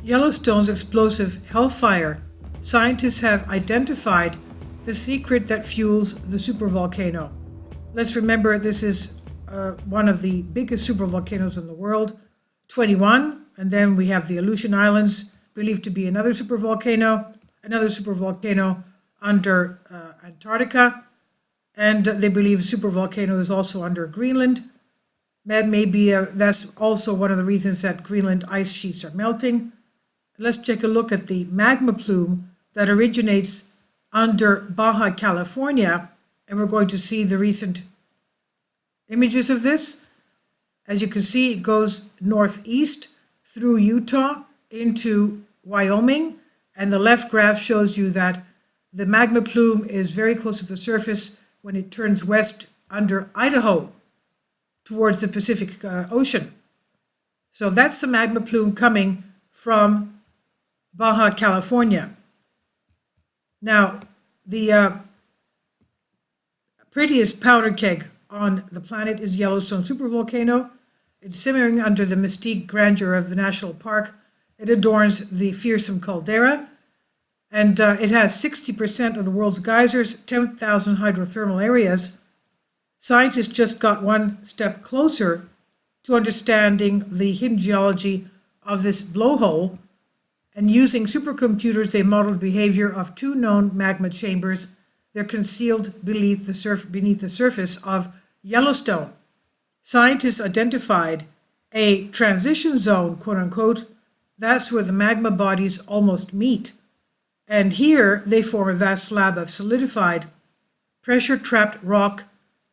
Yellowstone's explosive Hellfire, scientists have identified the secret that fuels the supervolcano. Let's remember this is one of the biggest supervolcanoes in the world, 21, and then we have the Aleutian Islands, believed to be another supervolcano under Antarctica, and they believe supervolcano is also under Greenland. That's also one of the reasons that Greenland ice sheets are melting. Let's take a look at the magma plume that originates under Baja California, and we're going to see the recent images of this. As you can see, it goes northeast through Utah into Wyoming, and the left graph shows you that the magma plume is very close to the surface when it turns west under Idaho towards the Pacific Ocean. So that's the magma plume coming from Baja California. Now, the prettiest powder keg on the planet is Yellowstone supervolcano. It's simmering under the mystique grandeur of the national park. It adorns the fearsome caldera, and it has 60% of the world's geysers, 10,000 hydrothermal areas. Scientists just got one step closer to understanding the hidden geology of this blowhole, and using supercomputers, they modeled behavior of two known magma chambers. They're concealed beneath the surface of Yellowstone. Scientists identified a transition zone, quote unquote. That's where the magma bodies almost meet. And here they form a vast slab of solidified, pressure-trapped rock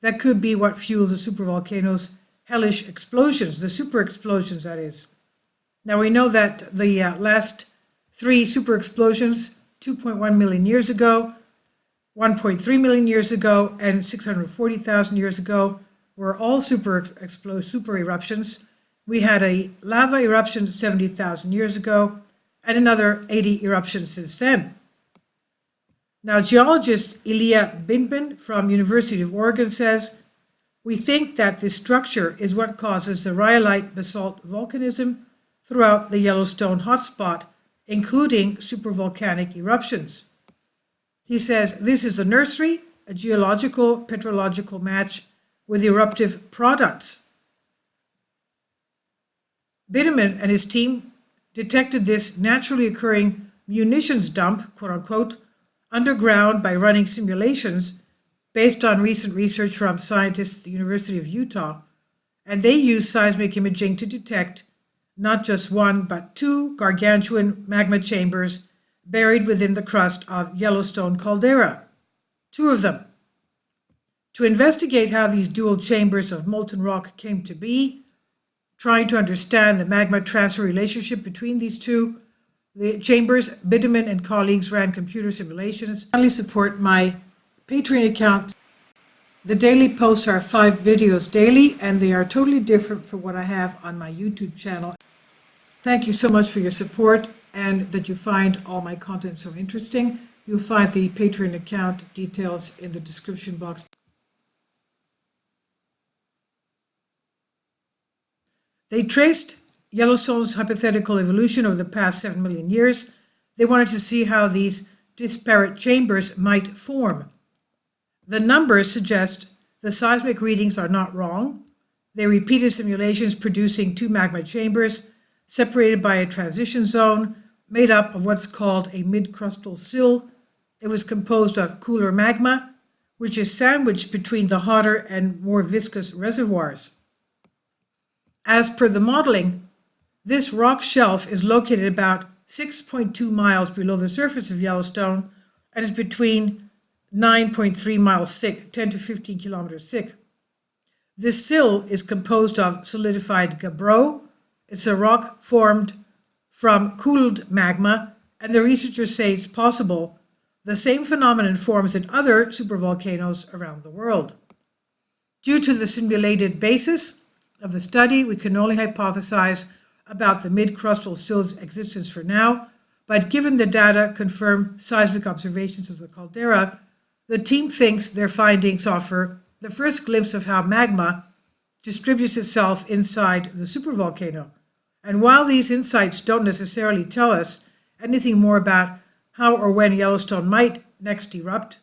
that could be what fuels the supervolcano's hellish explosions, the super explosions, that is. Now we know that the last three super explosions, 2.1 million years ago, 1.3 million years ago, and 640,000 years ago, were all super eruptions. We had a lava eruption 70,000 years ago, and another 80 eruptions since then. Now, geologist Ilya Bindman from University of Oregon says, "We think that this structure is what causes the rhyolite basalt volcanism throughout the Yellowstone hotspot, including supervolcanic eruptions." He says, "This is the nursery, a geological petrological match with eruptive products." Bindman and his team detected this naturally occurring munitions dump, quote unquote, underground by running simulations based on recent research from scientists at the University of Utah, and they used seismic imaging to detect not just one, but two gargantuan magma chambers buried within the crust of Yellowstone caldera. Two of them. To investigate how these dual chambers of molten rock came to be, trying to understand the magma transfer relationship between these two, the chambers, Bindman and colleagues ran computer simulations. Finally, support my Patreon account. The daily posts are 5 videos daily, and they are totally different from what I have on my YouTube channel. Thank you so much for your support and that you find all my content so interesting. You'll find the Patreon account details in the description box. They traced Yellowstone's hypothetical evolution over the past 7 million years. They wanted to see how these disparate chambers might form. The numbers suggest the seismic readings are not wrong. They repeated simulations producing two magma chambers separated by a transition zone made up of what's called a mid-crustal sill. It was composed of cooler magma, which is sandwiched between the hotter and more viscous reservoirs. As per the modeling, this rock shelf is located about 6.2 miles below the surface of Yellowstone and is between 9.3 miles thick, 10 to 15 kilometers thick. This sill is composed of solidified gabbro. It's a rock formed from cooled magma, and the researchers say it's possible the same phenomenon forms in other supervolcanoes around the world. Due to the simulated basis of the study, we can only hypothesize about the mid-crustal sill's existence for now, but given the data confirm seismic observations of the caldera, the team thinks their findings offer the first glimpse of how magma distributes itself inside the supervolcano. And while these insights don't necessarily tell us anything more about how or when Yellowstone might next erupt,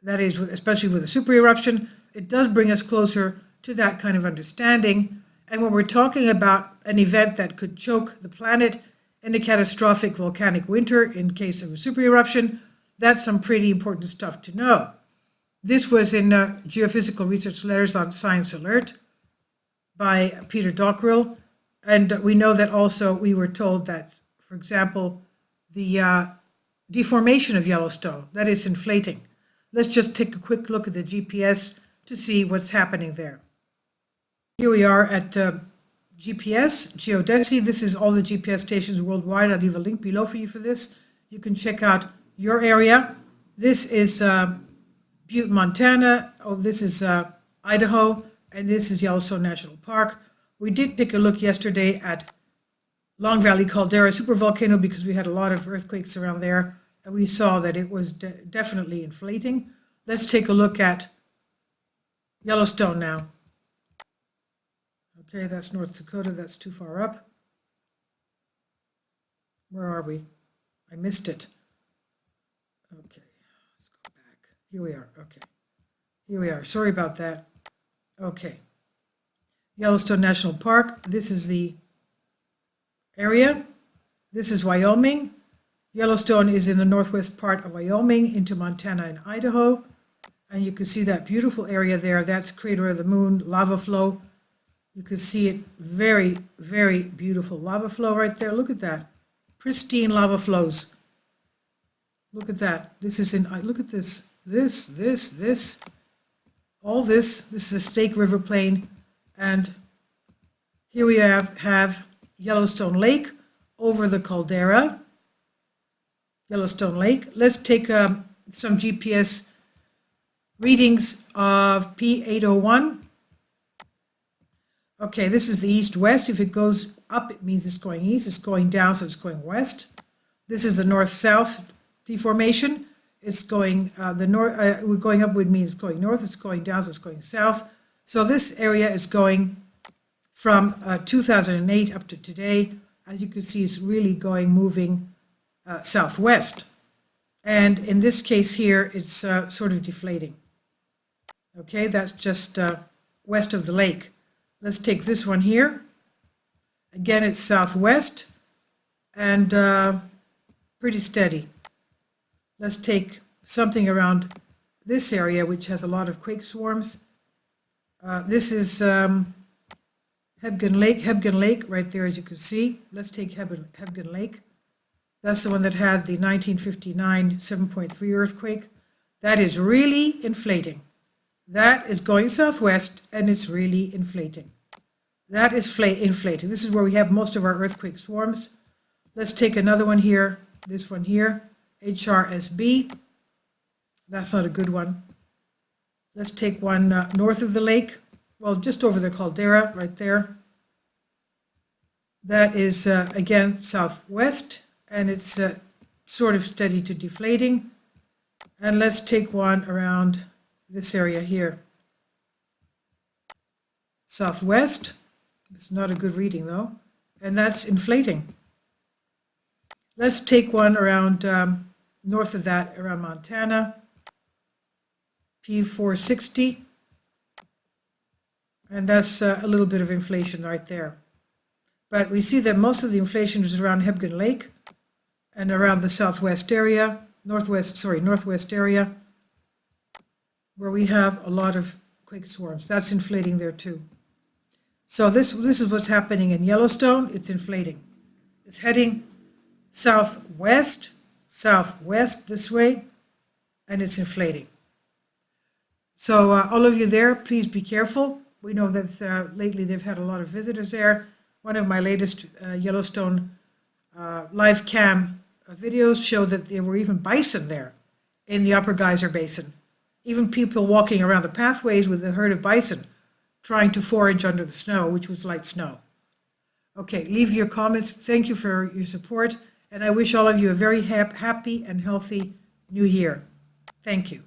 that is, especially with a super eruption, it does bring us closer to that kind of understanding. And when we're talking about an event that could choke the planet in a catastrophic volcanic winter in case of a super eruption, that's some pretty important stuff to know. This was in Geophysical Research Letters on Science Alert by Peter Dockrell. And we know that also we were told that, for example, the deformation of Yellowstone, that is inflating. Let's just take a quick look at the GPS to see what's happening there. Here we are at GPS, geodesy. This is all the GPS stations worldwide. I'll leave a link below for you for this. You can check out your area. This is Butte, Montana. Oh, this is Idaho, and this is Yellowstone National Park. We did take a look yesterday at Long Valley Caldera Supervolcano because we had a lot of earthquakes around there, and we saw that it was definitely inflating. Let's take a look at Yellowstone now. Okay, that's North Dakota. That's too far up. Where are we? I missed it. Okay, let's go back. Here we are. Okay, here we are. Sorry about that. Okay. Yellowstone National Park. This is the area. This is Wyoming. Yellowstone is in the northwest part of Wyoming into Montana and Idaho. And you can see that beautiful area there. That's Crater of the Moon, lava flow. You can see it, very, very beautiful lava flow right there. Look at that. Pristine lava flows. Look at that. This is in, look at this. This. All this. This is a Snake River Plain. And here we have Yellowstone Lake over the caldera. Yellowstone Lake. Let's take some GPS readings of P801. Okay, this is the east-west. If it goes up, it means it's going east. It's going down, so it's going west. This is the north-south deformation. It's going, going up would mean it's going north. It's going down, so it's going south. So this area is going from 2008 up to today. As you can see, it's really moving southwest. And in this case here, it's sort of deflating. Okay, that's just west of the lake. Let's take this one here. Again, it's southwest and pretty steady. Let's take something around this area, which has a lot of quake swarms. This is Hebgen Lake right there, as you can see. Let's take Hebgen Lake. That's the one that had the 1959 7.3 earthquake. That is really inflating. That is going southwest, and it's really inflating. That is inflating. This is where we have most of our earthquake swarms. Let's take another one here, this one here, HRSB. That's not a good one. Let's take one north of the lake, well, just over the caldera, right there. That is, again, southwest, and it's sort of steady to deflating. And let's take one around this area here. Southwest. It's not a good reading, though. And that's inflating. Let's take one around north of that, around Montana. P460. And that's a little bit of inflation right there. But we see that most of the inflation is around Hebgen Lake and around the southwest area, northwest area, where we have a lot of quake swarms. That's inflating there too. So this is what's happening in Yellowstone. It's inflating. It's heading southwest this way, and it's inflating. So all of you there, please be careful. We know that lately they've had a lot of visitors there. One of my latest Yellowstone live cam videos showed that there were even bison there in the Upper Geyser Basin. Even people walking around the pathways with a herd of bison trying to forage under the snow, which was light snow. Okay, leave your comments. Thank you for your support, and I wish all of you a very happy and healthy new year. Thank you.